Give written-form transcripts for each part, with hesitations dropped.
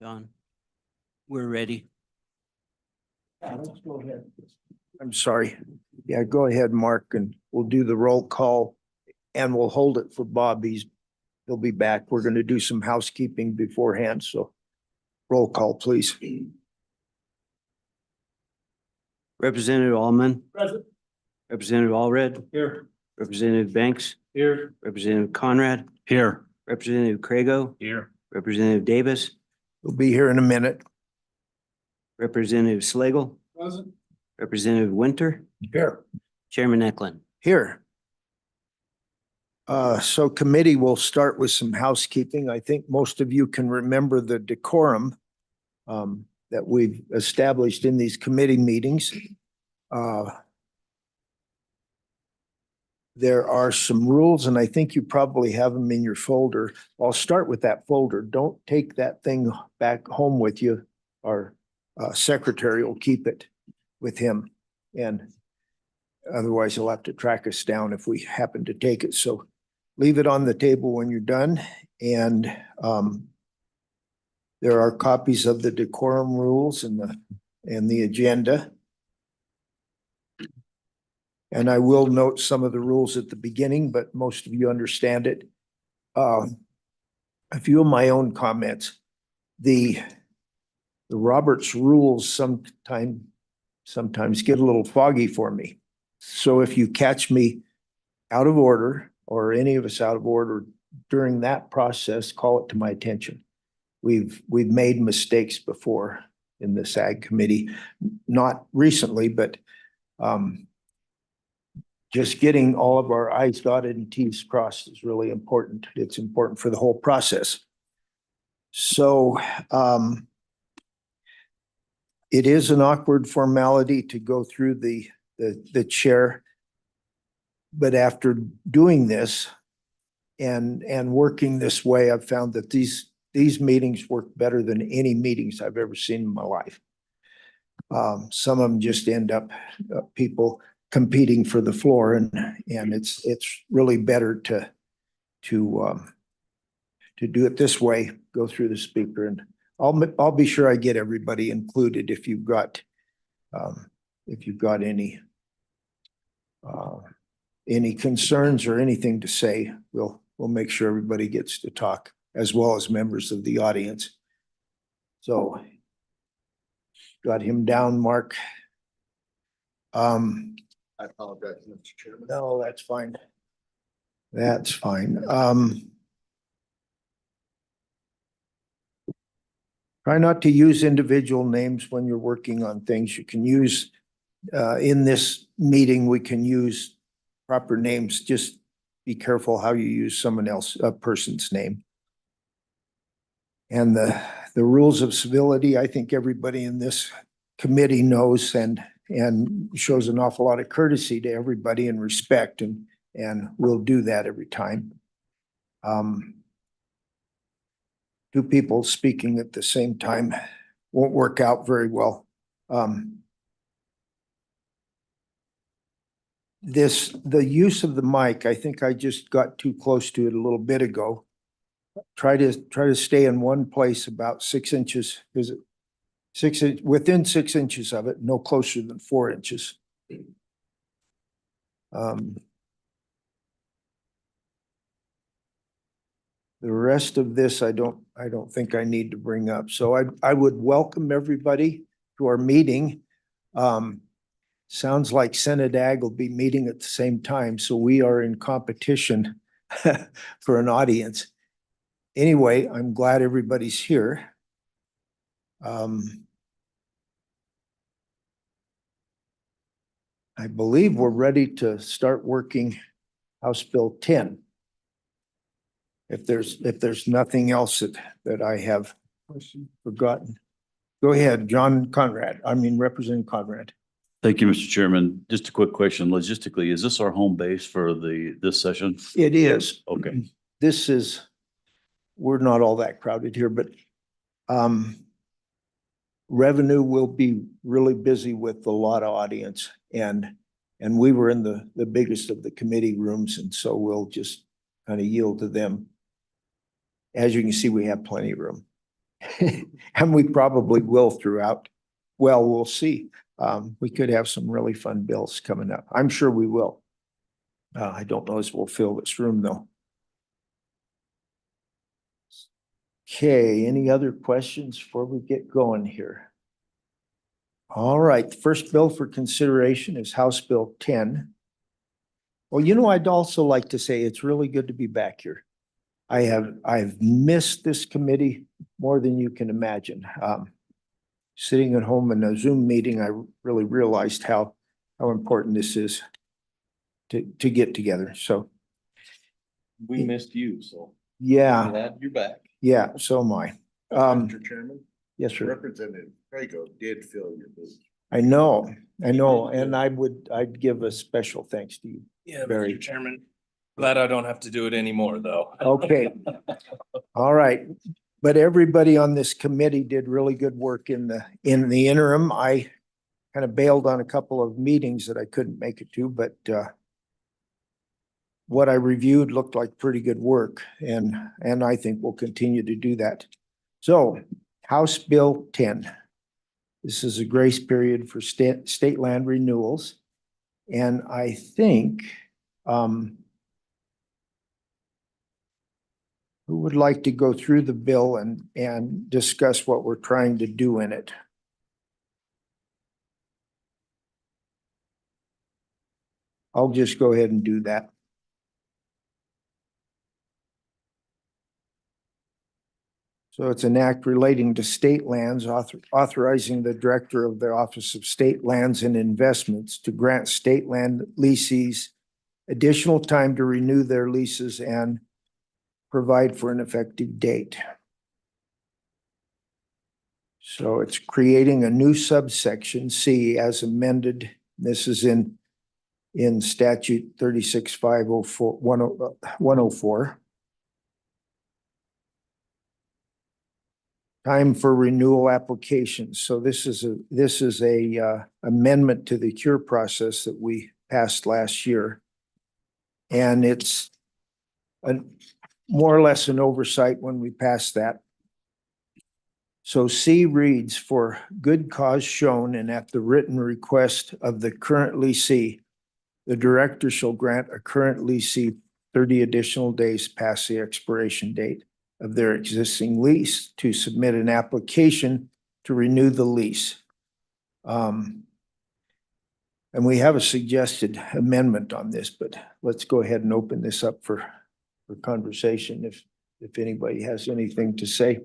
John, we're ready. Let's go ahead. I'm sorry. Yeah, go ahead, Mark, and we'll do the roll call and we'll hold it for Bob. He'll be back. We're going to do some housekeeping beforehand, so roll call, please. Representative Allman, Present. Representative Allred, Here. Representative Banks, Here. Representative Conrad, Here. Representative Crago, Here. Representative Davis, We'll be here in a minute. Representative Slagle, Present. Representative Winter, Here. Chairman Eklund. Here. So committee will start with some housekeeping. I think most of you can remember the decorum that we've established in these committee meetings. There are some rules, and I think you probably have them in your folder. I'll start with that folder. Don't take that thing back home with you. Our secretary will keep it with him, and otherwise he'll have to track us down if we happen to take it. So leave it on the table when you're done, and there are copies of the decorum rules and the agenda. And I will note some of the rules at the beginning, but most of you understand it. A few of my own comments. The Roberts rules sometimes get a little foggy for me. So if you catch me out of order or any of us out of order during that process, call it to my attention. We've made mistakes before in the SAG committee, not recently, but just getting all of our I's dotted and T's crossed is really important. It's important for the whole process. So it is an awkward formality to go through the chair. But after doing this and working this way, I've found that these meetings work better than any meetings I've ever seen in my life. Some of them just end up people competing for the floor, and it's really better to do it this way, go through the speaker, and I'll be sure I get everybody included. If you've got any concerns or anything to say, we'll make sure everybody gets to talk, as well as members of the audience. So got him down, Mark. I apologize, Mr. Chairman. No, that's fine. That's fine. Try not to use individual names when you're working on things. You can use, in this meeting, we can use proper names. Just be careful how you use a person's name. And the rules of civility, I think everybody in this committee knows and shows an awful lot of courtesy to everybody and respect, and we'll do that every time. Two people speaking at the same time won't work out very well. The use of the mic, I think I just got too close to it a little bit ago. Try to stay in one place about 6 inches. Is it within 6 inches of it, no closer than 4 inches. The rest of this, I don't think I need to bring up. So I would welcome everybody to our meeting. Sounds like Senadag will be meeting at the same time, so we are in competition for an audience. Anyway, I'm glad everybody's here. I believe we're ready to start working House Bill 10. If there's nothing else that I have forgotten. Go ahead, Representative Conrad. Thank you, Mr. Chairman. Just a quick question. Logistically, is this our home base for this session? It is. Okay. We're not all that crowded here, but revenue will be really busy with a lot of audience, and we were in the biggest of the committee rooms, and so we'll just kind of yield to them. As you can see, we have plenty of room. And we probably will throughout. Well, we'll see. We could have some really fun bills coming up. I'm sure we will. I don't know as we'll fill this room though. Okay, any other questions before we get going here? All right, the first bill for consideration is House Bill 10. Well, you know, I'd also like to say it's really good to be back here. I've missed this committee more than you can imagine. Sitting at home in a Zoom meeting, I really realized how important this is to get together. So, We missed you, so yeah, glad you're back. yeah, so am I. Mr. Chairman, Yes, sir. Representative Prego did fill your booth. I know, and I'd give a special thanks to you. Yeah, Very. Mr. Chairman. Glad I don't have to do it anymore, though. Okay. All right. But everybody on this committee did really good work in the interim. I kind of bailed on a couple of meetings that I couldn't make it to, but what I reviewed looked like pretty good work, and I think we'll continue to do that. So House Bill 10. This is a grace period for state land renewals. And I think who would like to go through the bill and discuss what we're trying to do in it? I'll just go ahead and do that. So it's an act relating to state lands, authorizing the director of the Office of State Lands and Investments to grant state land leases additional time to renew their leases and provide for an effective date. So it's creating a new subsection C as amended. This is in statute 36-504-104. Time for renewal applications. So this is a amendment to the cure process that we passed last year. And it's more or less an oversight when we passed that. So C reads, for good cause shown and at the written request of the current leasee, the director shall grant a current leasee 30 additional days past the expiration date of their existing lease to submit an application to renew the lease. And we have a suggested amendment on this, but let's go ahead and open this up for conversation if anybody has anything to say.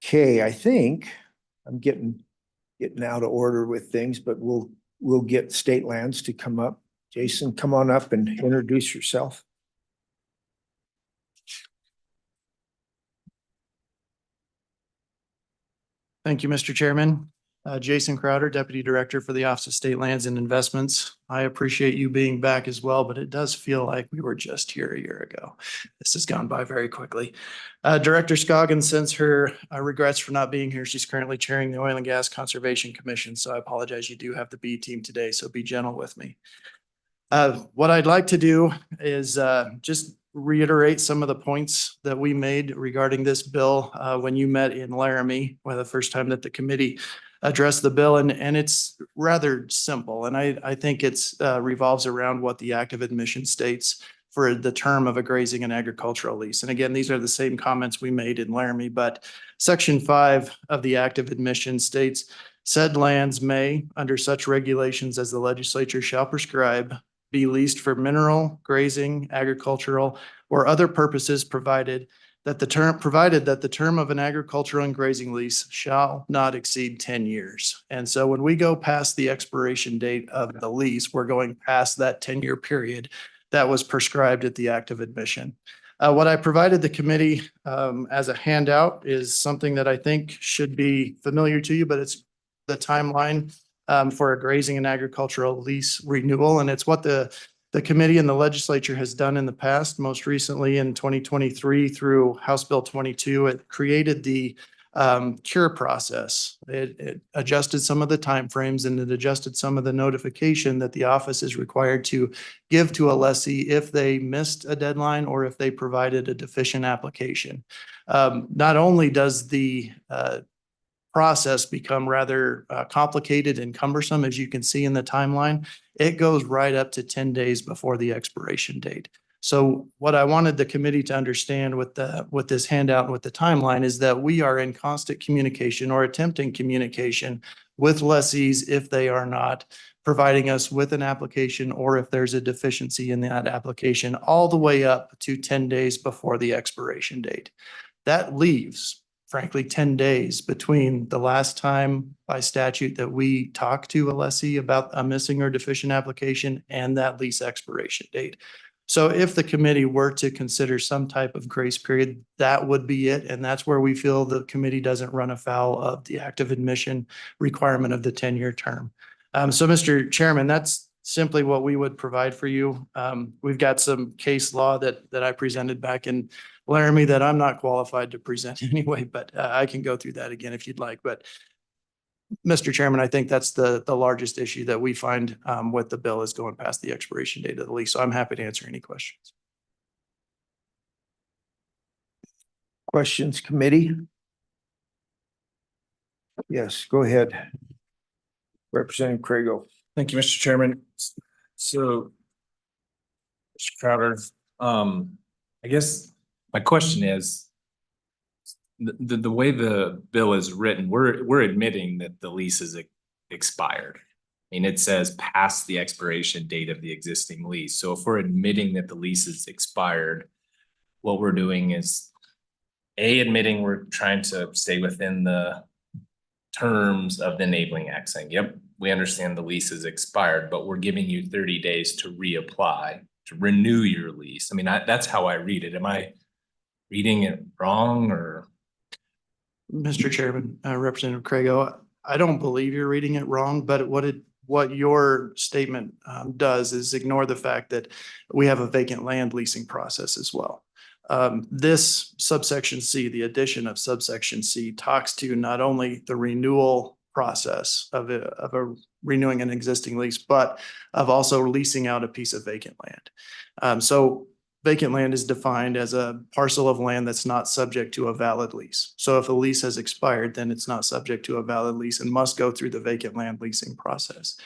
Okay, I think I'm getting out of order with things, but we'll get state lands to come up. Jason, come on up and introduce yourself. Thank you, Mr. Chairman. Jason Crowder, Deputy Director for the Office of State Lands and Investments. I appreciate you being back as well, but it does feel like we were just here a year ago. This has gone by very quickly. Director Scoggins sends her regrets for not being here. She's currently chairing the Oil and Gas Conservation Commission, so I apologize. You do have the B team today, so be gentle with me. What I'd like to do is just reiterate some of the points that we made regarding this bill when you met in Laramie, the first time that the committee addressed the bill. And it's rather simple. And I think it's revolves around what the Act of Admission states for the term of a grazing and agricultural lease. And again, these are the same comments we made in Laramie, but Section 5 of the Act of Admission states, said lands may, under such regulations as the legislature shall prescribe, be leased for mineral, grazing, agricultural, or other purposes provided that the term of an agricultural and grazing lease shall not exceed 10 years. And so when we go past the expiration date of the lease, we're going past that 10-year period that was prescribed at the Act of Admission. What I provided the committee as a handout is something that I think should be familiar to you, but it's the timeline for a grazing and agricultural lease renewal. And it's what the committee and the legislature has done in the past. Most recently in 2023 through House Bill 22, it created the cure process. It adjusted some of the timeframes and it adjusted some of the notification that the office is required to give to a lessee if they missed a deadline or if they provided a deficient application. Not only does the process become rather complicated and cumbersome, as you can see in the timeline, it goes right up to 10 days before the expiration date. So what I wanted the committee to understand with this handout and with the timeline is that we are in constant communication or attempting communication with lessees if they are not providing us with an application or if there's a deficiency in that application, all the way up to 10 days before the expiration date. That leaves, frankly, 10 days between the last time by statute that we talk to a lessee about a missing or deficient application and that lease expiration date. So if the committee were to consider some type of grace period, that would be it. And that's where we feel the committee doesn't run afoul of the active admission requirement of the 10-year term. So Mr. Chairman, that's simply what we would provide for you. We've got some case law that I presented back in Laramie that I'm not qualified to present anyway, but I can go through that again if you'd like. But Mr. Chairman, I think that's the largest issue that we find with the bill is going past the expiration date of the lease. So I'm happy to answer any questions. Questions, committee? Yes, go ahead. Representative Craigo. Thank you, Mr. Chairman. So, Mr. Crowder, I guess my question is, the way the bill is written, we're admitting that the lease is expired. I mean, it says past the expiration date of the existing lease. So if we're admitting that the lease is expired, what we're doing is admitting we're trying to stay within the terms of the enabling act, saying, yep, we understand the lease is expired, but we're giving you 30 days to reapply, to renew your lease. I mean, that's how I read it. Am I reading it wrong or? Mr. Chairman, Representative Craigo, I don't believe you're reading it wrong, but what your statement does is ignore the fact that we have a vacant land leasing process as well. This subsection C, the addition of subsection C, talks to not only the renewal process of renewing an existing lease, but of also leasing out a piece of vacant land. So vacant land is defined as a parcel of land that's not subject to a valid lease. So if a lease has expired, then it's not subject to a valid lease and must go through the vacant land leasing process.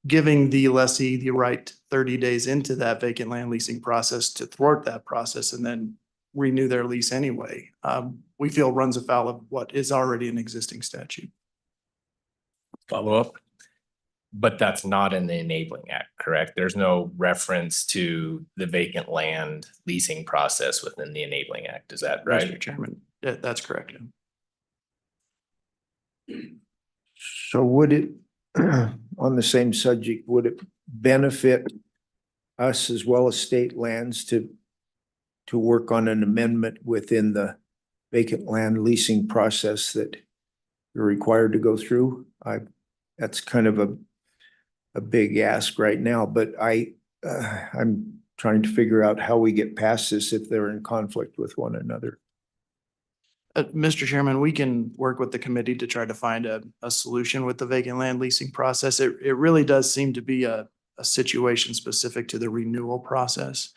Giving the lessee the right 30 days into that vacant land leasing process to thwart that process and then renew their lease anyway, we feel runs afoul of what is already an existing statute. Follow up. But that's not in the enabling act, correct? There's no reference to the vacant land leasing process within the enabling act. Is that right? Mr. Chairman, that's correct. So would it, on the same subject, would it benefit us as well as state lands to work on an amendment within the vacant land leasing process that you're required to go through? That's kind of a big ask right now, but I'm trying to figure out how we get past this if they're in conflict with one another. Mr. Chairman, we can work with the committee to try to find a solution with the vacant land leasing process. It really does seem to be a situation specific to the renewal process.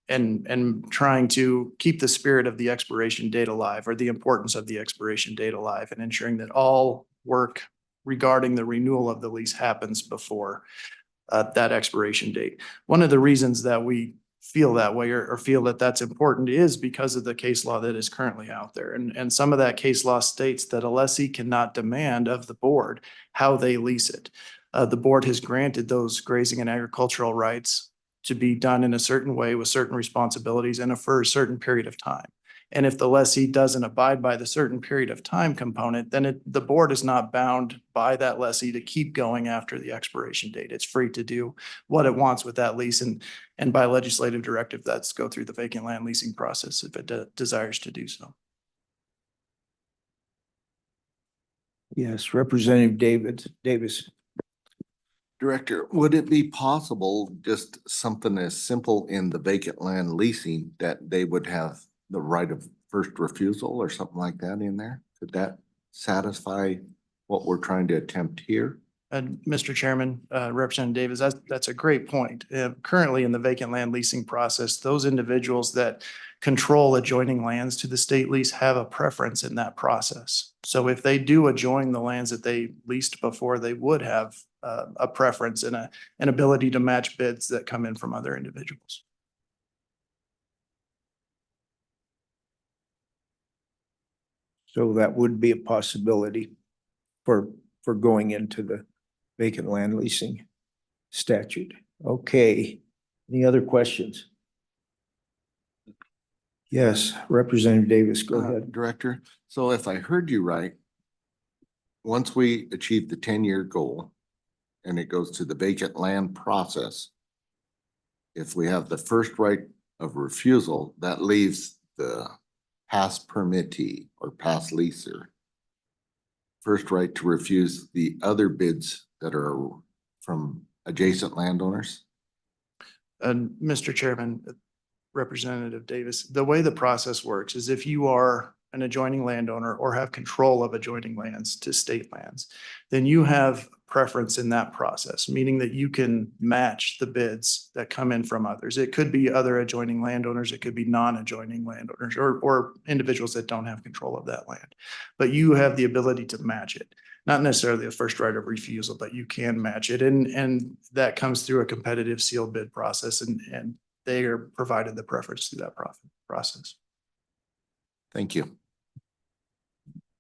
And trying to keep the spirit of the expiration date alive, or the importance of the expiration date alive, and ensuring that all work regarding the renewal of the lease happens before that expiration date. One of the reasons that we feel that way or feel that that's important is because of the case law that is currently out there. And some of that case law states that a lessee cannot demand of the board how they lease it. The board has granted those grazing and agricultural rights to be done in a certain way with certain responsibilities and for a certain period of time. And if the lessee doesn't abide by the certain period of time component, then the board is not bound by that lessee to keep going after the expiration date. It's free to do what it wants with that lease. And by legislative directive, that's go through the vacant land leasing process if it desires to do so. Yes, Representative Davis. Director, would it be possible, just something as simple in the vacant land leasing, that they would have the right of first refusal or something like that in there? Could that satisfy what we're trying to attempt here? And Mr. Chairman, Representative Davis, that's a great point. Currently in the vacant land leasing process, those individuals that control adjoining lands to the state lease have a preference in that process. So if they do adjoin the lands that they leased before, they would have a preference and an ability to match bids that come in from other individuals. So that would be a possibility for going into the vacant land leasing statute. Okay, any other questions? Yes, Representative Davis, go ahead. Director, so if I heard you right, once we achieve the 10-year goal and it goes to the vacant land process, if we have the first right of refusal, that leaves the past permittee or past leaser first right to refuse the other bids that are from adjacent landowners? And Mr. Chairman, Representative Davis, the way the process works is if you are an adjoining landowner or have control of adjoining lands to state lands, then you have preference in that process, meaning that you can match the bids that come in from others. It could be other adjoining landowners, it could be non-adjoining landowners or individuals that don't have control of that land. But you have the ability to match it, not necessarily a first right of refusal, but you can match it. And that comes through a competitive sealed bid process and they are provided the preference through that process. Thank you.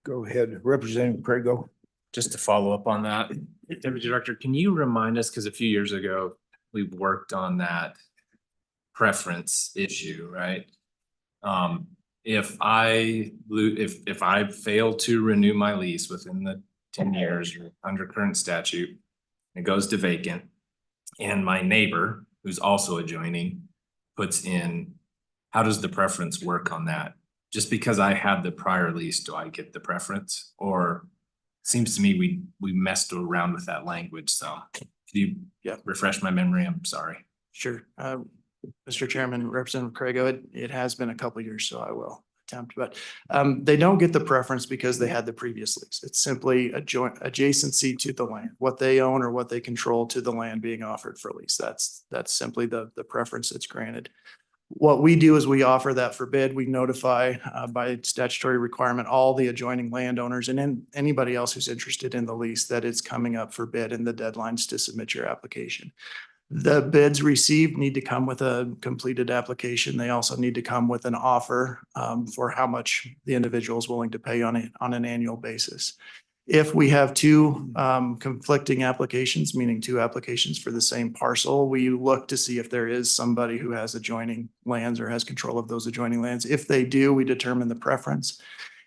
Go ahead, Representative Craigo. Just to follow up on that, Deputy Director, can you remind us, because a few years ago, we worked on that preference issue, right? If I fail to renew my lease within the 10 years or under current statute, it goes to vacant, and my neighbor, who's also adjoining, puts in, how does the preference work on that? Just because I had the prior lease, do I get the preference? Or seems to me we messed around with that language, so could you refresh my memory? I'm sorry. Sure. Mr. Chairman, Representative Craigo, it has been a couple of years, so I will attempt, but they don't get the preference because they had the previous lease. It's simply adjacency to the land, what they own or what they control to the land being offered for lease. That's simply the preference that's granted. What we do is we offer that for bid. We notify by statutory requirement all the adjoining landowners and then anybody else who's interested in the lease that it's coming up for bid and the deadlines to submit your application. The bids received need to come with a completed application. They also need to come with an offer for how much the individual is willing to pay on an annual basis. If we have two conflicting applications, meaning two applications for the same parcel, we look to see if there is somebody who has adjoining lands or has control of those adjoining lands. If they do, we determine the preference.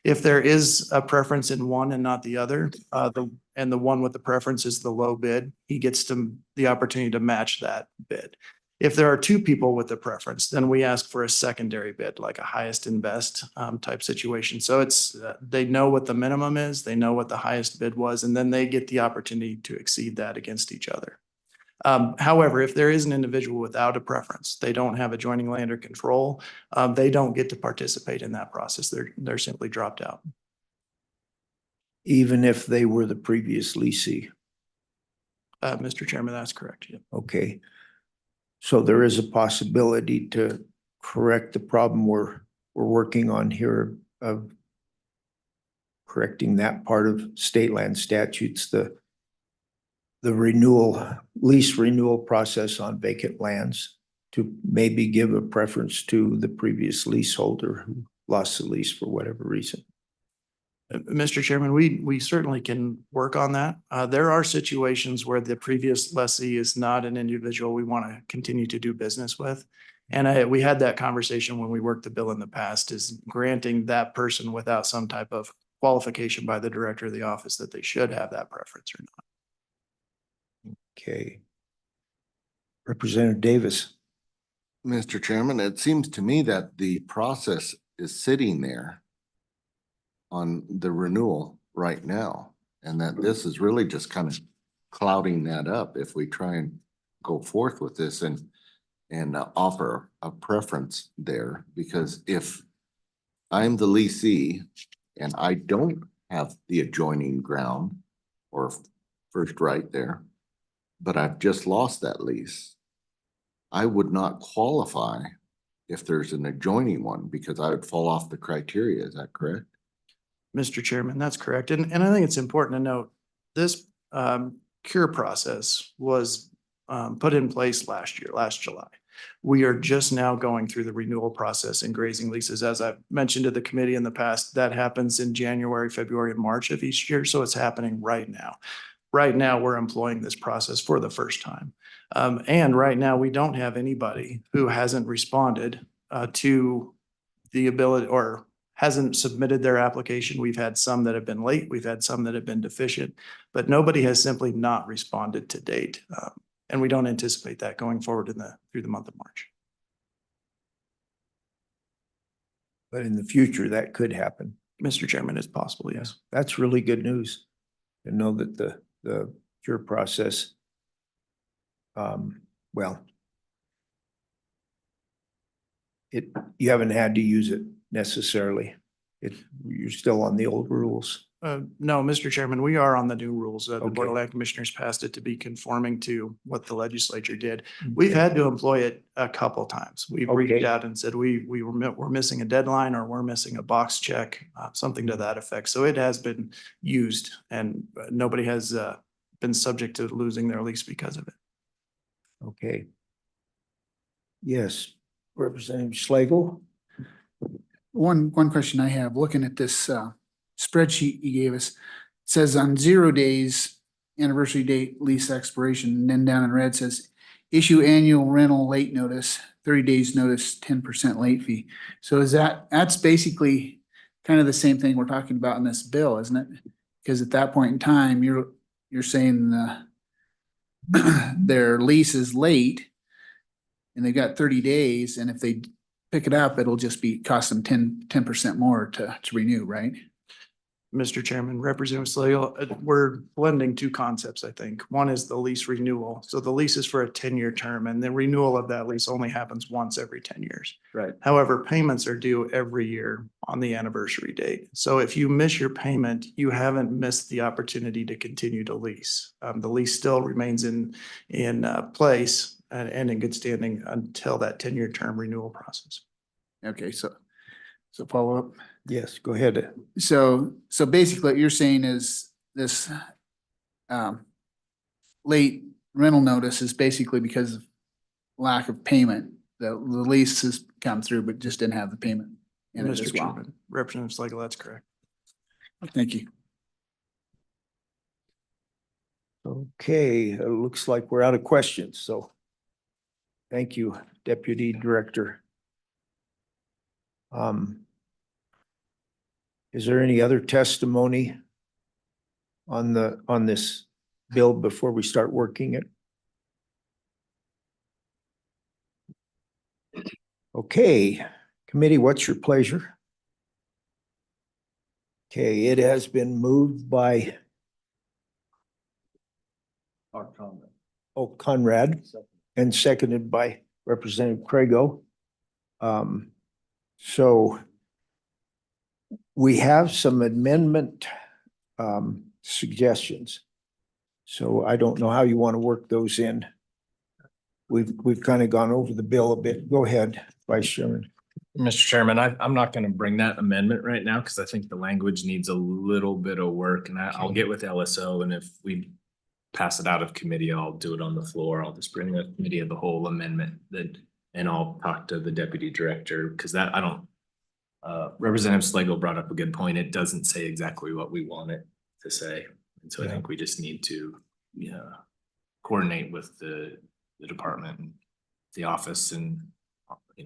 If there is a preference in one and not the other, and the one with the preference is the low bid, he gets the opportunity to match that bid. If there are two people with the preference, then we ask for a secondary bid, like a highest and best type situation. So it's, they know what the minimum is, they know what the highest bid was, and then they get the opportunity to exceed that against each other. However, if there is an individual without a preference, they don't have adjoining land or control, they don't get to participate in that process. They're simply dropped out. Even if they were the previous leasee. Mr. Chairman, that's correct. Yeah. Okay. So there is a possibility to correct the problem we're working on here of correcting that part of state land statutes, the lease renewal process on vacant lands to maybe give a preference to the previous leaseholder who lost the lease for whatever reason. Mr. Chairman, we certainly can work on that. There are situations where the previous lessee is not an individual we want to continue to do business with. And we had that conversation when we worked the bill in the past, is granting that person without some type of qualification by the director of the office that they should have that preference or not. Okay. Representative Davis. Mr. Chairman, it seems to me that the process is sitting there on the renewal right now, and that this is really just kind of clouding that up if we try and go forth with this and offer a preference there, because if I'm the leasee and I don't have the adjoining ground or first right there, but I've just lost that lease, I would not qualify if there's an adjoining one because I would fall off the criteria. Is that correct? Mr. Chairman, that's correct. And I think it's important to note, this cure process was put in place last July. We are just now going through the renewal process in grazing leases. As I've mentioned to the committee in the past, that happens in January, February, and March of each year. So it's happening right now. Right now, we're employing this process for the first time. And right now, we don't have anybody who hasn't responded to the ability or hasn't submitted their application. We've had some that have been late. We've had some that have been deficient, but nobody has simply not responded to date. And we don't anticipate that going forward through the month of March. But in the future, that could happen. Mr. Chairman, it's possible, yes. That's really good news to know that the cure process, well, you haven't had to use it necessarily. You're still on the old rules. No, Mr. Chairman, we are on the new rules. The Board of Okay. Land Commissioners passed it to be conforming to what the legislature did. We've had to employ it a couple times. We've reached Okay. out and said, we're missing a deadline or we're missing a box check, something to that effect. So it has been used and nobody has been subject to losing their lease because of it. Okay. Yes, Representative Schlegel. One question I have, looking at this spreadsheet you gave us, it says on 0 days, anniversary date, lease expiration, and then down in red says issue annual rental late notice, 30 days notice, 10% late fee. So that's basically kind of the same thing we're talking about in this bill, isn't it? Because at that point in time, you're saying their lease is late and they've got 30 days, and if they pick it up, it'll just cost them 10% more to renew, right? Mr. Chairman, Representative Slagle, we're blending two concepts, I think. One is the lease renewal. So the lease is for a 10-year term and the renewal of that lease only happens once every 10 years. Right. However, payments are due every year on the anniversary date. So if you miss your payment, you haven't missed the opportunity to continue to lease. The lease still remains in place and in good standing until that 10-year term renewal process. Okay, so follow up. Yes, go ahead. So basically what you're saying is this late rental notice is basically because of lack of payment. The lease has come through, but just didn't have the payment in it as Mr. well. Chairman, Representative Slagle, that's correct. Thank you. Okay, it looks like we're out of questions, so thank you, Deputy Director. Is there any other testimony on this bill before we start working it? Okay, committee, what's your pleasure? Okay, it has been moved by Conrad and seconded by Representative Craigo. So we have some amendment suggestions. So I don't know how you want to work those in. We've kind of gone over the bill a bit. Go ahead, Vice Chairman. Mr. Chairman, I'm not going to bring that amendment right now because I think the language needs a little bit of work, and I'll get with LSO, and if we pass it out of committee, I'll do it on the floor. I'll just bring the committee of the whole amendment and I'll talk to the deputy director because Representative Slagle brought up a good point. It doesn't say exactly what we want it to say. And so I think we just need to, coordinate with the department and the office, and,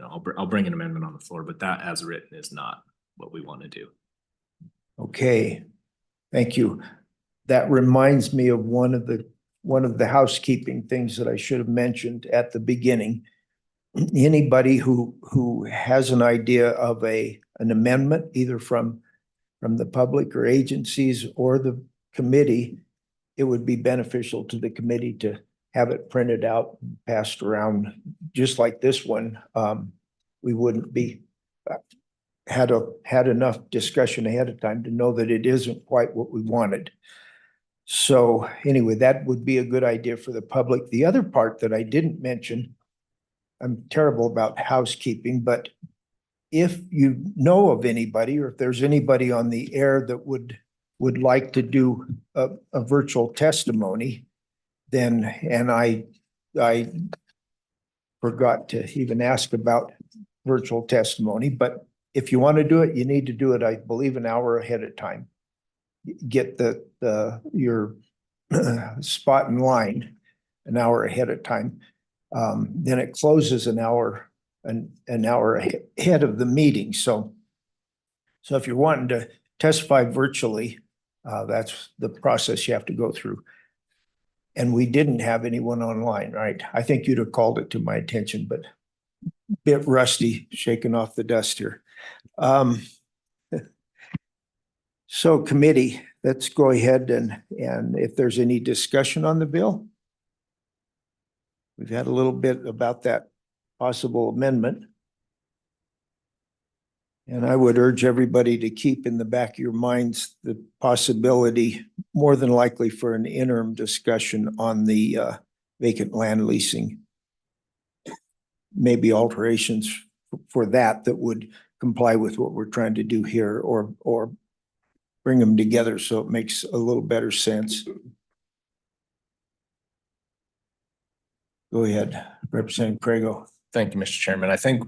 I'll bring an amendment on the floor, but that as written is not what we want to do. Okay, thank you. That reminds me of one of the housekeeping things that I should have mentioned at the beginning. Anybody who has an idea of an amendment, either from the public or agencies or the committee, it would be beneficial to the committee to have it printed out, passed around, just like this one. We wouldn't be had enough discussion ahead of time to know that it isn't quite what we wanted. So anyway, that would be a good idea for the public. The other part that I didn't mention, I'm terrible about housekeeping, but if you know of anybody, or if there's anybody on the air that would like to do a virtual testimony, then, and I forgot to even ask about virtual testimony, but if you want to do it, you need to do it, I believe, an hour ahead of time. Get your spot in line an hour ahead of time. Then it closes an hour ahead of the meeting. So if you're wanting to testify virtually, that's the process you have to go through. And we didn't have anyone online, right? I think you'd have called it to my attention, but a bit rusty, shaking off the dust here. So committee, let's go ahead and if there's any discussion on the bill. We've had a little bit about that possible amendment. And I would urge everybody to keep in the back of your minds the possibility, more than likely, for an interim discussion on the vacant land leasing. Maybe alterations for that would comply with what we're trying to do here, or bring them together so it makes a little better sense. Go ahead, Representative Craigo. Thank you, Mr. Chairman. I think,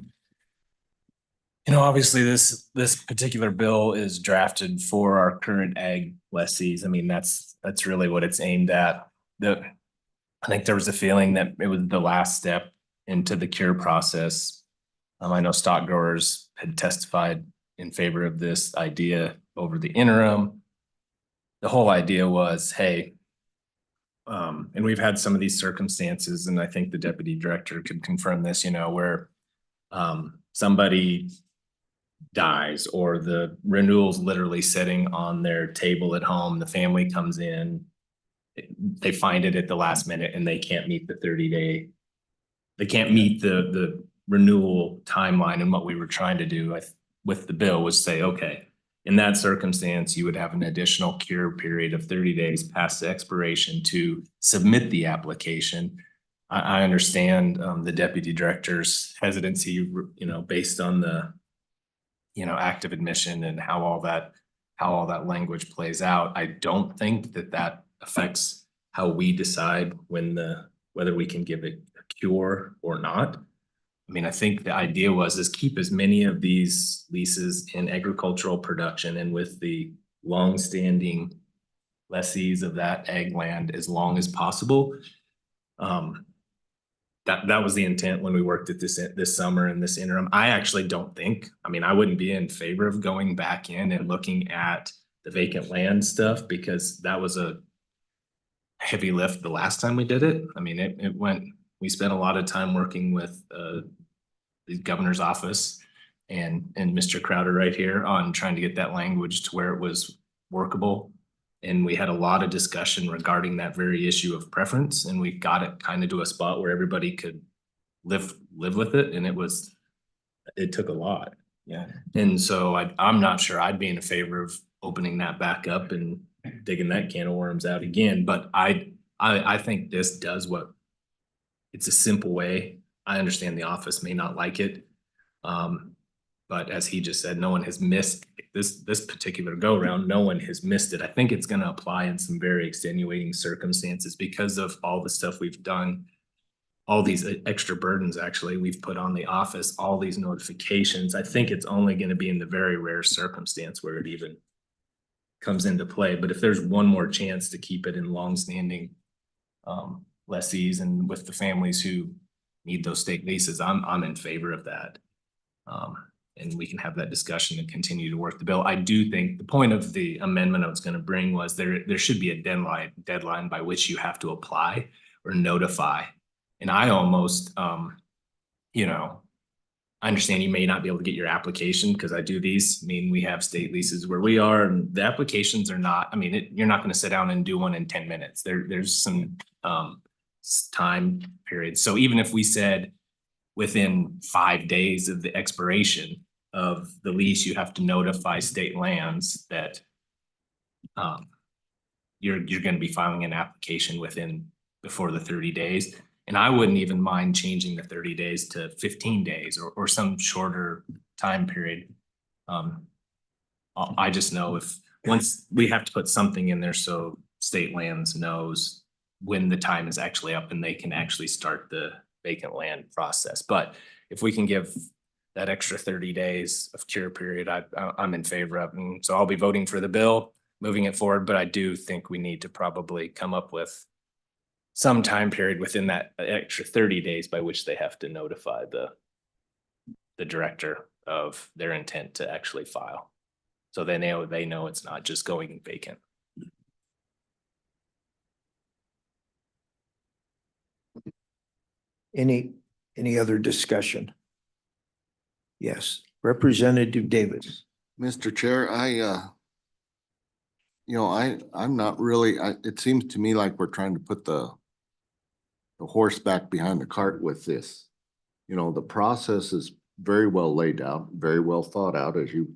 obviously this particular bill is drafted for our current ag lessees. I mean, that's really what it's aimed at. I think there was a feeling that it was the last step into the cure process. I know stock growers had testified in favor of this idea over the interim. The whole idea was, hey, and we've had some of these circumstances, and I think the deputy director could confirm this, where somebody dies or the renewal's literally sitting on their table at home. The family comes in, they find it at the last minute, and they can't meet the 30-day. They can't meet the renewal timeline. And what we were trying to do with the bill was say, okay, in that circumstance, you would have an additional cure period of 30 days past the expiration to submit the application. I understand the deputy director's hesitancy, based on the, active admission and how all that language plays out. I don't think that affects how we decide whether we can give it a cure or not. I mean, I think the idea is keep as many of these leases in agricultural production and with the longstanding lessees of that ag land as long as possible. That was the intent when we worked at this summer in this interim. I actually don't think, I wouldn't be in favor of going back in and looking at the vacant land stuff, because that was a heavy lift the last time we did it. We spent a lot of time working with the governor's office and Mr. Crowder right here on trying to get that language to where it was workable. And we had a lot of discussion regarding that very issue of preference, and we got it kind of to a spot where everybody could live with it. And it took a lot. Yeah. And so I'm not sure I'd be in favor of opening that back up and digging that can of worms out again. But I think this does what, it's a simple way. I understand the office may not like it. But as he just said, no one has missed this particular go around. No one has missed it. I think it's going to apply in some very extenuating circumstances because of all the stuff we've done, all these extra burdens actually we've put on the office, all these notifications. I think it's only going to be in the very rare circumstance where it even comes into play. But if there's one more chance to keep it in longstanding lessees and with the families who need those state leases, I'm in favor of that. And we can have that discussion and continue to work the bill. I do think the point of the amendment I was going to bring was there should be a deadline by which you have to apply or notify. And I almost, I understand you may not be able to get your application because I do these. We have state leases where we are, and the applications are not, you're not going to sit down and do one in 10 minutes. There's some time period. So even if we said within 5 days of the expiration of the lease, you have to notify state lands that you're gonna be filing an application before the 30 days. And I wouldn't even mind changing the 30 days to 15 days or some shorter time period. I just know once we have to put something in there so state lands knows when the time is actually up and they can actually start the vacant land process. But if we can give that extra 30 days of cure period, I'm in favor of. And so I'll be voting for the bill, moving it forward, but I do think we need to probably come up with some time period within that extra 30 days by which they have to notify the director of their intent to actually file. So they know it's not just going vacant. Any other discussion? Yes, Representative Davis. Mr. Chair, I'm not really, it seems to me like we're trying to put the horse back behind the cart with this. The process is very well laid out, very well thought out as you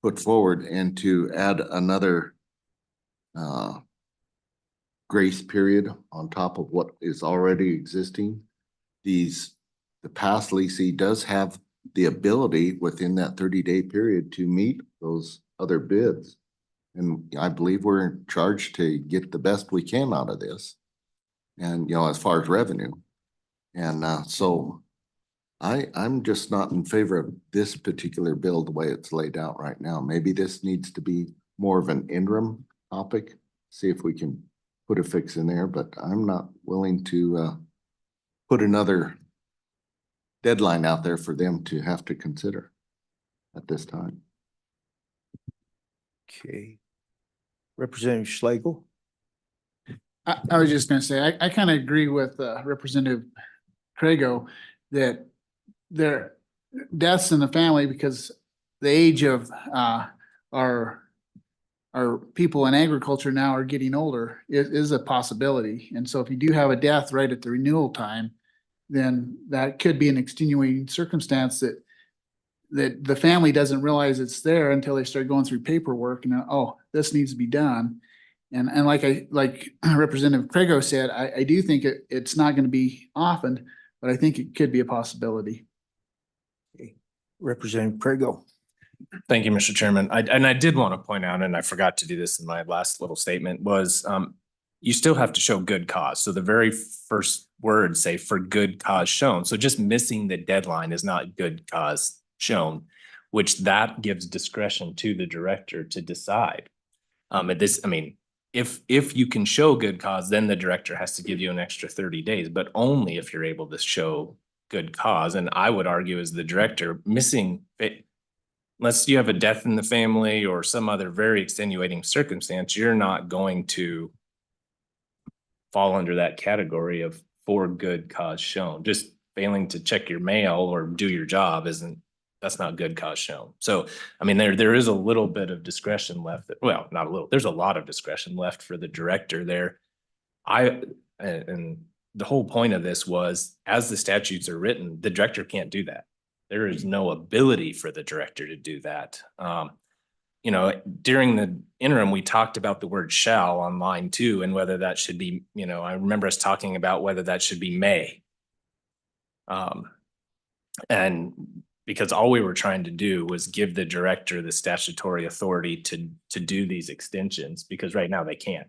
put forward, and to add another grace period on top of what is already existing. The past leasee does have the ability within that 30-day period to meet those other bids. And I believe we're charged to get the best we can out of this. And, as far as revenue. And so I'm just not in favor of this particular bill the way it's laid out right now. Maybe this needs to be more of an interim topic, see if we can put a fix in there, but I'm not willing to put another deadline out there for them to have to consider at this time. Okay. Representative Schlegel. I was just gonna say, I kind of agree with Representative Craigo that there deaths in the family because the age of our people in agriculture now are getting older is a possibility. And so if you do have a death right at the renewal time, then that could be an extenuating circumstance that the family doesn't realize it's there until they start going through paperwork and oh, this needs to be done. And like Representative Craigo said, I do think it's not going to be often, but I think it could be a possibility. Okay. Representative Craigo. Thank you, Mr. Chairman. I did want to point out, and I forgot to do this in my last little statement, was you still have to show good cause. So the very first words say for good cause shown. So just missing the deadline is not good cause shown, which that gives discretion to the director to decide. If you can show good cause, then the director has to give you an extra 30 days, but only if you're able to show good cause. And I would argue as the director missing it, unless you have a death in the family or some other very extenuating circumstance, you're not going to fall under that category of for good cause shown. Just failing to check your mail or do your job that's not good cause shown. So, there is a little bit of discretion left. Well, not a little, there's a lot of discretion left for the director there. And the whole point of this was, as the statutes are written, the director can't do that. There is no ability for the director to do that. During the interim, we talked about the word shall on line 2 and whether that should be, I remember us talking about whether that should be may. And because all we were trying to do was give the director the statutory authority to do these extensions, because right now they can't.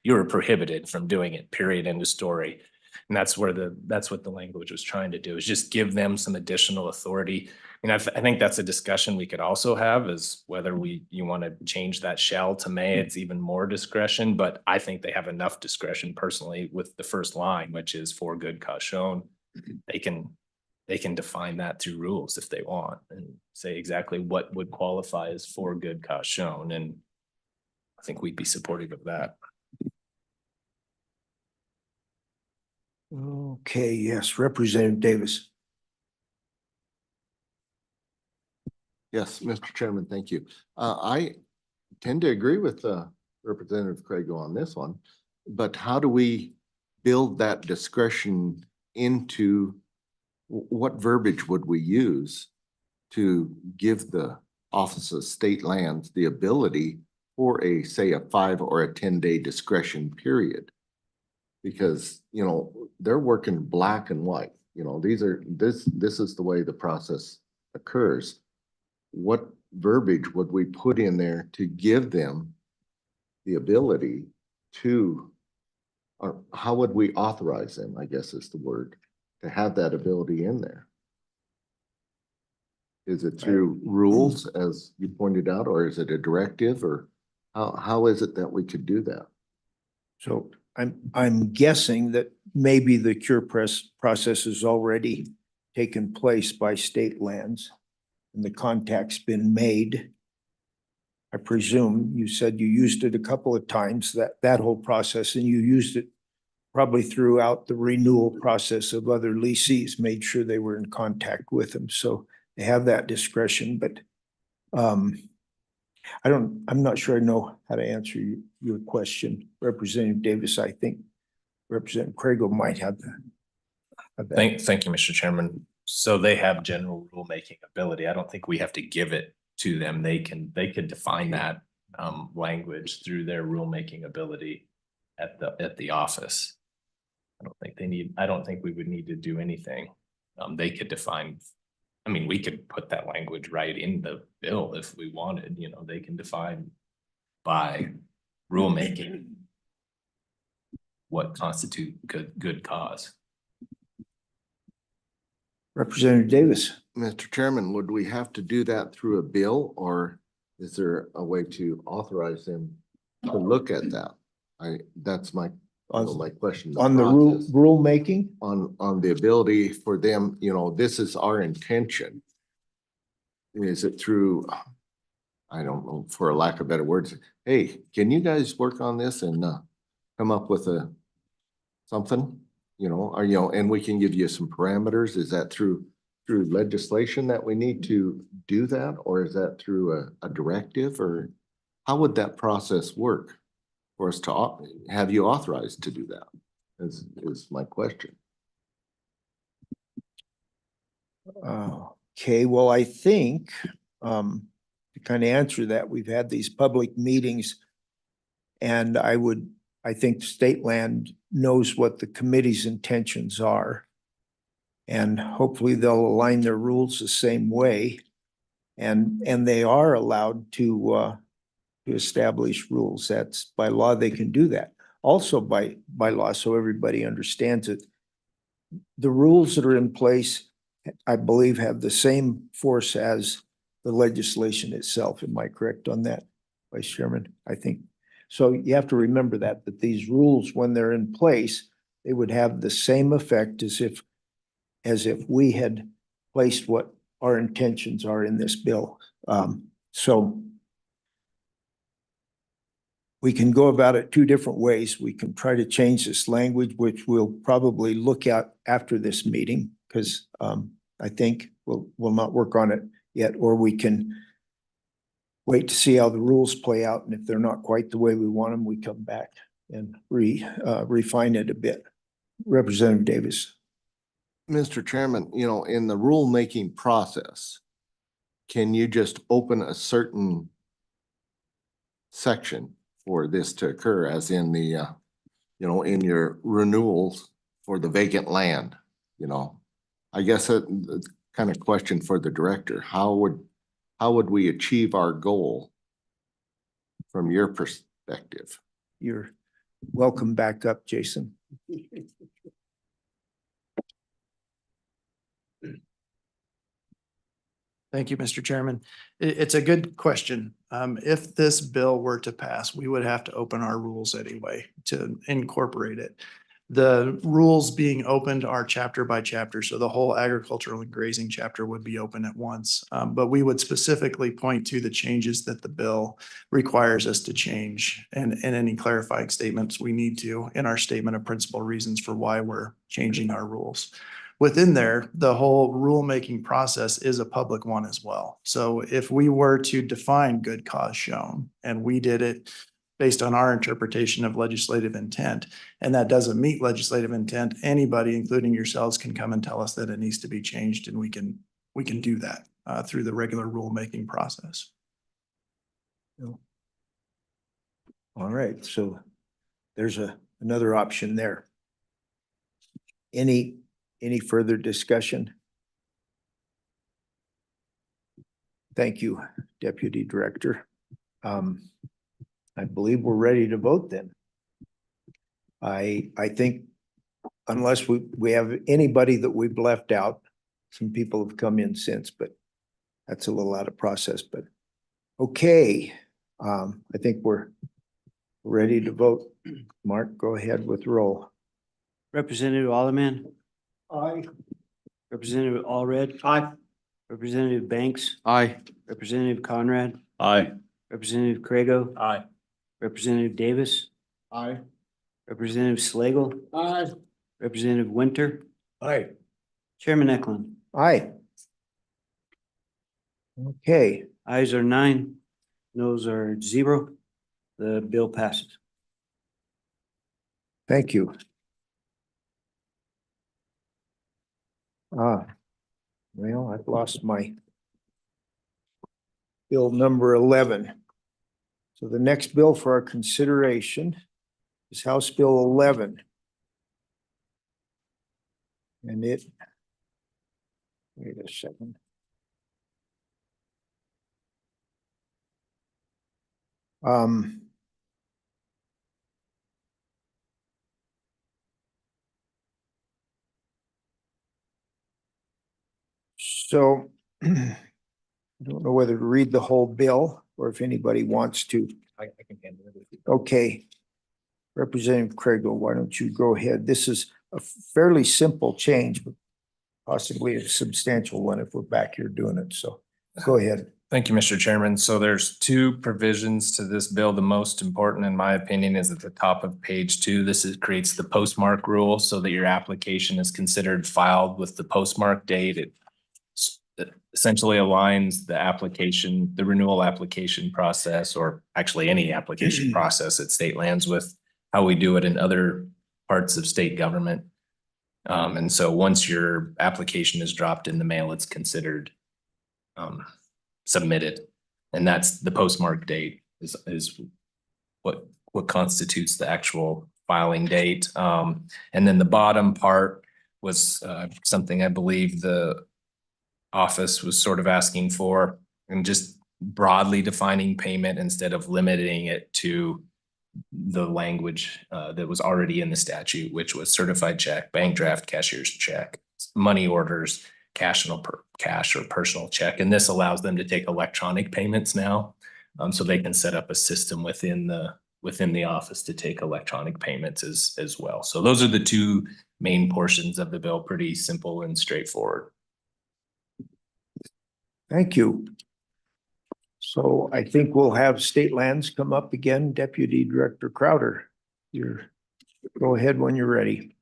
You are prohibited from doing it, period, end of story. And that's what the language was trying to do, is just give them some additional authority. I think that's a discussion we could also have, is whether you want to change that shall to may. It's even more discretion, but I think they have enough discretion personally with the first line, which is for good cause shown. They can define that through rules if they want and say exactly what would qualify as for good cause shown. And I think we'd be supportive of that. Okay, yes, Representative Davis. Yes, Mr. Chairman, thank you. I tend to agree with Representative Craigo on this one, but how do we build that discretion into what verbiage would we use to give the Office of State Lands the ability for a, say, a 5 or a 10-day discretion period. Because, you know, they're working black and white, you know, this is the way the process occurs. What verbiage would we put in there to give them the ability to, or how would we authorize them, I guess is the word, to have that ability in there? Is it through rules, as you pointed out, or is it a directive, or how is it that we could do that? So I'm guessing that maybe the cure process has already taken place by state lands and the contact's been made. I presume you said you used it a couple of times, that whole process, and you used it probably throughout the renewal process of other leasees, made sure they were in contact with them. So they have that discretion, but I'm not sure I know how to answer your question, Representative Davis. I think Representative Craigle might have that. Thank you, Mr. Chairman. So they have general rulemaking ability. I don't think we have to give it to them. They could define that language through their rulemaking ability at the office. I don't think we would need to do anything. They could define, I mean, we could put that language right in the bill if we wanted, you know, they can define by rulemaking what constitute good cause. Representative Davis. Mr. Chairman, would we have to do that through a bill, or is there a way to authorize them to look at that? That's my question. On the process. rulemaking? On the ability for them, you know, this is our intention. Is it through, I don't know, for a lack of better words, hey, can you guys work on this and come up with something, you know, or, you know, and we can give you some parameters? Is that through legislation that we need to do that, or is that through a directive, or how would that process work for us to have you authorized to do that? Is my question. Okay, well, I think to kind of answer that, we've had these public meetings, and I think state land knows what the committee's intentions are. And hopefully they'll align their rules the same way. And they are allowed to establish rules. That's by law, they can do that. Also by law, so everybody understands it. The rules that are in place, I believe, have the same force as the legislation itself. Am I correct on that, Vice Chairman? I think. So you have to remember that these rules, when they're in place, they would have the same effect as if we had placed what our intentions are in this bill. So we can go about it two different ways. We can try to change this language, which we'll probably look at after this meeting, because I think we'll not work on it yet, or we can wait to see how the rules play out. And if they're not quite the way we want them, we come back and refine it a bit. Representative Davis. Mr. Chairman, you know, in the rulemaking process, can you just open a certain section for this to occur, as in the, you know, in your renewals for the vacant land? You know, I guess that's kind of question for the director. How would we achieve our goal from your perspective? You're welcome back up, Jason. Thank you, Mr. Chairman. It's a good question. If this bill were to pass, we would have to open our rules anyway to incorporate it. The rules being opened are chapter by chapter, so the whole agricultural and grazing chapter would be open at once. But we would specifically point to the changes that the bill requires us to change, and any clarifying statements we need to in our statement of principal reasons for why we're changing our rules. Within there, the whole rulemaking process is a public one as well. So if we were to define good cause shown, and we did it based on our interpretation of legislative intent, and that doesn't meet legislative intent, anybody, including yourselves, can come and tell us that it needs to be changed, and we can do that. through the regular rulemaking process. All right, so there's another option there. Any further discussion? Thank you, Deputy Director. I believe we're ready to vote then. I think unless we have anybody that we've left out, some people have come in since, but that's a little out of process, but okay. I think we're ready to vote. Mark, go ahead with roll. Representative Alderman, Aye. Representative Allred. Aye. Representative Banks, Aye. Representative Conrad, Aye. Representative Crego, Aye. Representative Davis, Aye. Representative Slagle, Aye. Representative Winter, Aye. Chairman Eklund. Aye. Okay, Ayes are 9, noes are 0. The bill passes. thank you. Well, I've lost my bill number 11. So the next bill for our consideration is House Bill 11. And wait a second. So I don't know whether to read the whole bill or if anybody wants to. I can handle it. Okay. Representative Craigo, why don't you go ahead? This is a fairly simple change, but possibly a substantial one if we're back here doing it. So go ahead. Thank you, Mr. Chairman. So there's two provisions to this bill. The most important, in my opinion, is at the top of page 2. Creates the postmark rule so that your application is considered filed with the postmark date. It essentially aligns the application, the renewal application process, or actually any application process at State Lands with how we do it in other parts of state government. And so once your application is dropped in the mail, it's considered submitted. And that's the postmark date is what constitutes the actual filing date. And then the bottom part was something I believe the office was sort of asking for, and just broadly defining payment instead of limiting it to the language that was already in the statute, which was certified check, bank draft, cashier's check, money orders, cash or personal check. And this allows them to take electronic payments now. So they can set up a system within the office to take electronic payments as well. So those are the two main portions of the bill, pretty simple and straightforward. Thank you. So I think we'll have State Lands come up again. Deputy Director Crowder, go ahead when you're ready.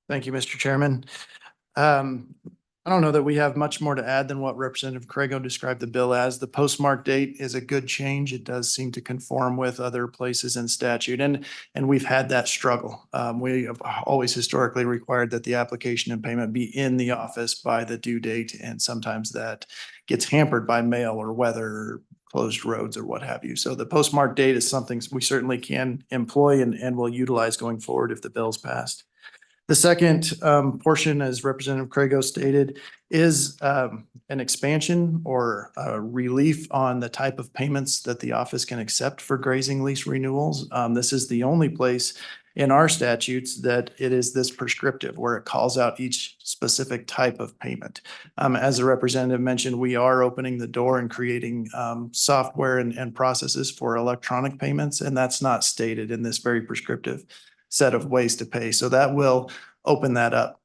Thank you, Mr. Chairman. I don't know that we have much more to add than what Representative Craigo described the bill as. The postmark date is a good change. It does seem to conform with other places in statute, and we've had that struggle. We have always historically required that the application and payment be in the office by the due date, and sometimes that gets hampered by mail or weather or closed roads or what have you. So the postmark date is something we certainly can employ and will utilize going forward if the bill's passed. The second portion, as Representative Craigo stated, is an expansion or a relief on the type of payments that the office can accept for grazing lease renewals. This is the only place in our statutes that it is this prescriptive, where it calls out each specific type of payment. As the representative mentioned, we are opening the door and creating software and processes for electronic payments, and that's not stated in this very prescriptive set of ways to pay. So that will open that up.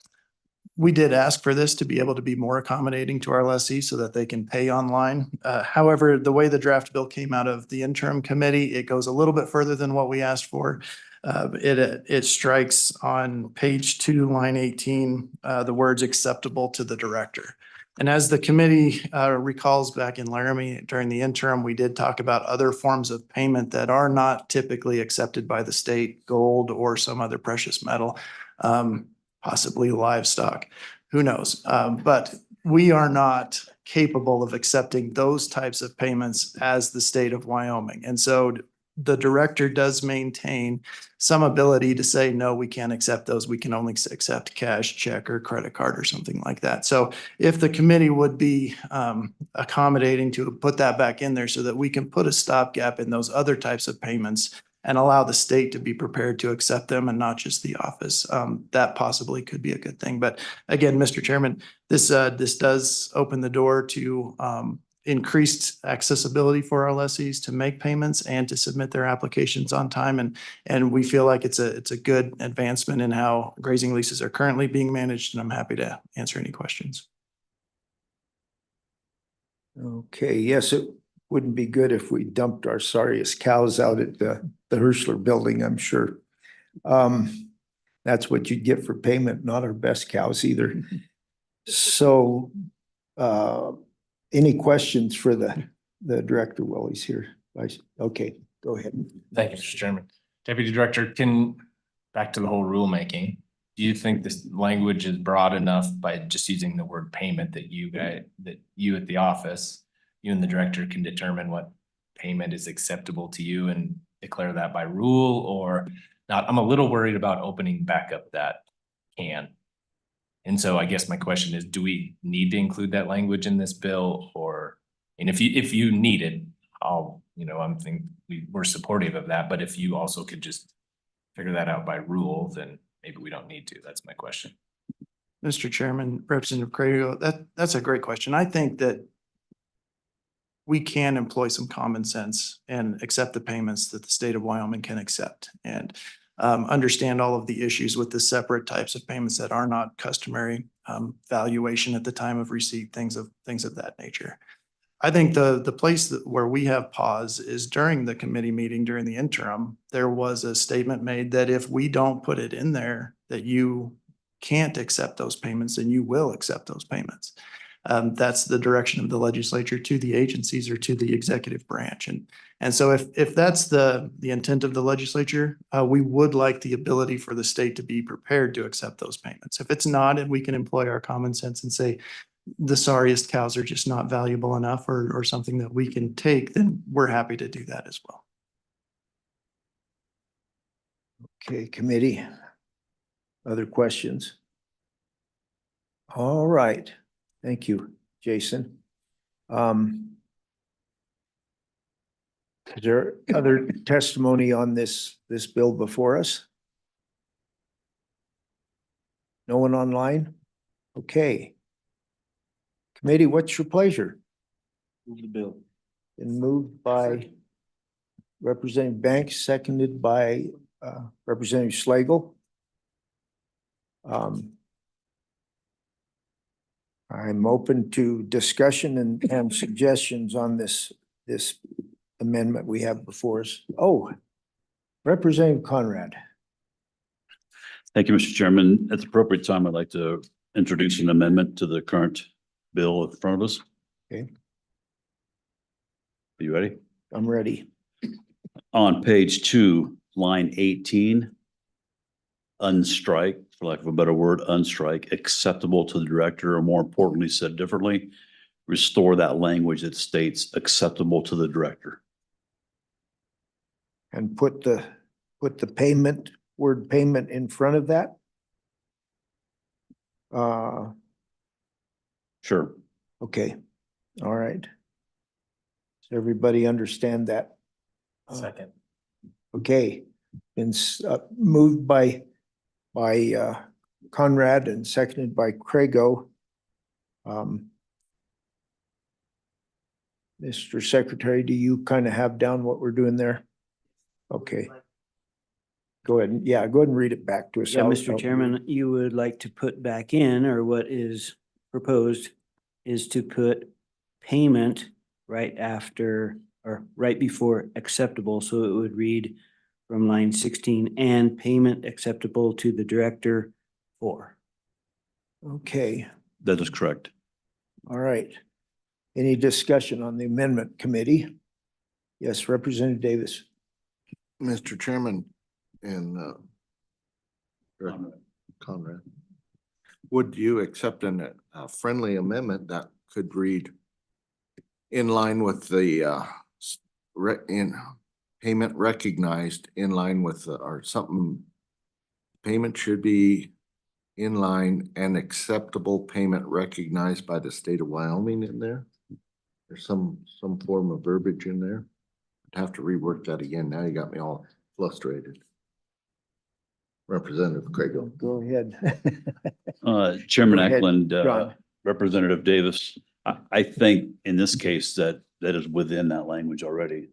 We did ask for this to be able to be more accommodating to our lessees so that they can pay online. However, the way the draft bill came out of the interim committee, it goes a little bit further than what we asked for. It strikes on page 2, line 18, the words acceptable to the director. And as the committee recalls back in Laramie during the interim, we did talk about other forms of payment that are not typically accepted by the state, gold or some other precious metal, possibly livestock. who knows? But we are not capable of accepting those types of payments as the state of Wyoming. And so the director does maintain some ability to say, no, we can't accept those. We can only accept cash, check, or credit card or something like that. So if the committee would be accommodating to put that back in there so that we can put a stopgap in those other types of payments and allow the state to be prepared to accept them and not just the office, that possibly could be a good thing. But again, Mr. Chairman, this does open the door to increased accessibility for our lessees to make payments and to submit their applications on time. And we feel like it's a good advancement in how grazing leases are currently being managed, and I'm happy to answer any questions. Okay, yes, it wouldn't be good if we dumped our sorriest cows out at the Hirschler building, I'm sure. That's what you'd get for payment, not our best cows either. So, any questions for the director while he's here? Okay, go ahead. Thank you, Mr. Chairman. Deputy Director, back to the whole rulemaking, do you think this language is broad enough by just using the word payment that you at the office, you and the director can determine what payment is acceptable to you and declare that by rule or not? I'm a little worried about opening back up that can. And so I guess my question is, do we need to include that language in this bill? Or, and if you need it, we're supportive of that, but if you also could just figure that out by rule, then maybe we don't need to. That's my question. Mr. Chairman, Representative Crego, that's a great question. I think that we can employ some common sense and accept the payments that the state of Wyoming can accept and understand all of the issues with the separate types of payments that are not customary, valuation at the time of receipt, things of that nature. I think the place where we have pause is during the committee meeting, during the interim, there was a statement made that if we don't put it in there, that you can't accept those payments and you will accept those payments. That's the direction of the legislature to the agencies or to the executive branch. And so if that's the intent of the legislature, we would like the ability for the state to be prepared to accept those payments. If it's not, and we can employ our common sense and say, the sorriest cows are just not valuable enough or something that we can take, then we're happy to do that as well. Okay, committee. Other questions? All right. Thank you, Jason. Is there other testimony on this bill before us? No one online? Okay. Committee, what's your pleasure? Move the bill. Been moved by Representative Banks, seconded by Representative Slagle. I'm open to discussion and suggestions on this amendment we have before us. Oh, Representative Conrad. Thank you, Mr. Chairman. At the appropriate time, I'd like to introduce an amendment to the current bill in front of us. Okay. Are you ready? I'm ready. On page 2, line 18, unstrike, for lack of a better word, unstrike, acceptable to the director, or more importantly said differently, restore that language that states acceptable to the director. And put the word payment in front of that. Sure. Okay, all right. Does everybody understand that? Second. Okay, been moved by Conrad and seconded by Crego. Mr. Secretary, do you kind of have down what we're doing there? Okay. Go ahead. Yeah, go ahead and read it back to us. Yeah, Mr. Chairman, you would like to put back in, or what is proposed is to put payment right after or right before acceptable. So it would read from line 16, and payment acceptable to the director for. Okay, That is correct. all right. Any discussion on the amendment committee? Yes, Representative Davis. Mr. Chairman and Conrad. Would you accept a friendly amendment that could read in line with the, payment recognized in line with, or something? Payment should be in line and acceptable payment recognized by the state of Wyoming in there? There's some form of verbiage in there. I'd have to rework that again. Now you got me all frustrated. Representative Craig. Go ahead. Chairman Go ahead, Eklund, John. Representative Davis, I think in this case that is within that language already.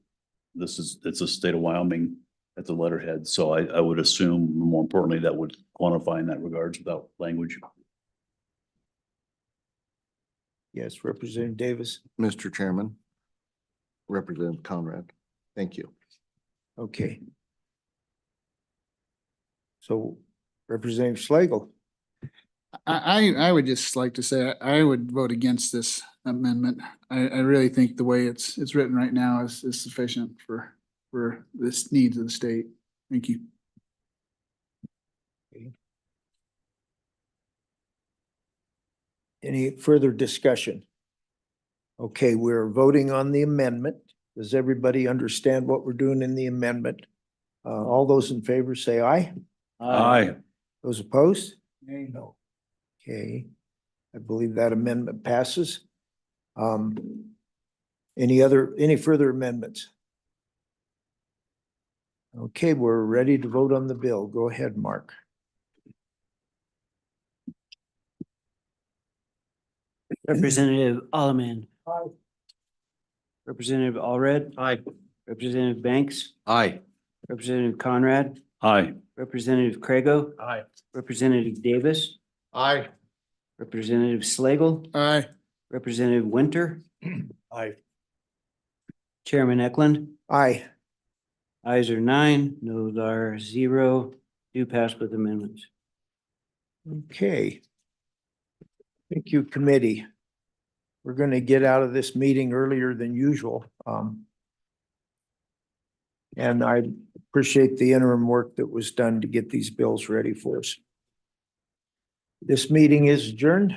It's a state of Wyoming at the letterhead, so I would assume more importantly, that would quantify in that regards without language. Yes, Representative Davis. Mr. Chairman. Representative Conrad, thank you. Okay. So Representative Slagle. I would just like to say, I would vote against this amendment. I really think the way it's written right now is sufficient for this needs of the state. Thank you. Any further discussion? Okay, we're voting on the amendment. Does everybody understand what we're doing in the amendment? All those in favor say aye. Aye. Those opposed? No. Okay, I believe that amendment passes. Any further amendments? Okay, we're ready to vote on the bill. Go ahead, Mark. Representative Alleman. Representative Allred. Aye. Representative Banks. Aye. Representative Conrad. Aye. Representative Crago. Aye. Representative Davis. Aye. Representative Slagle. Aye. Representative Winter. Aye. Chairman Eklund. Aye. Ayes are 9, noes are 0, do pass with amendments. Okay. Thank you, committee. We're going to get out of this meeting earlier than usual. And I appreciate the interim work that was done to get these bills ready for us. This meeting is adjourned.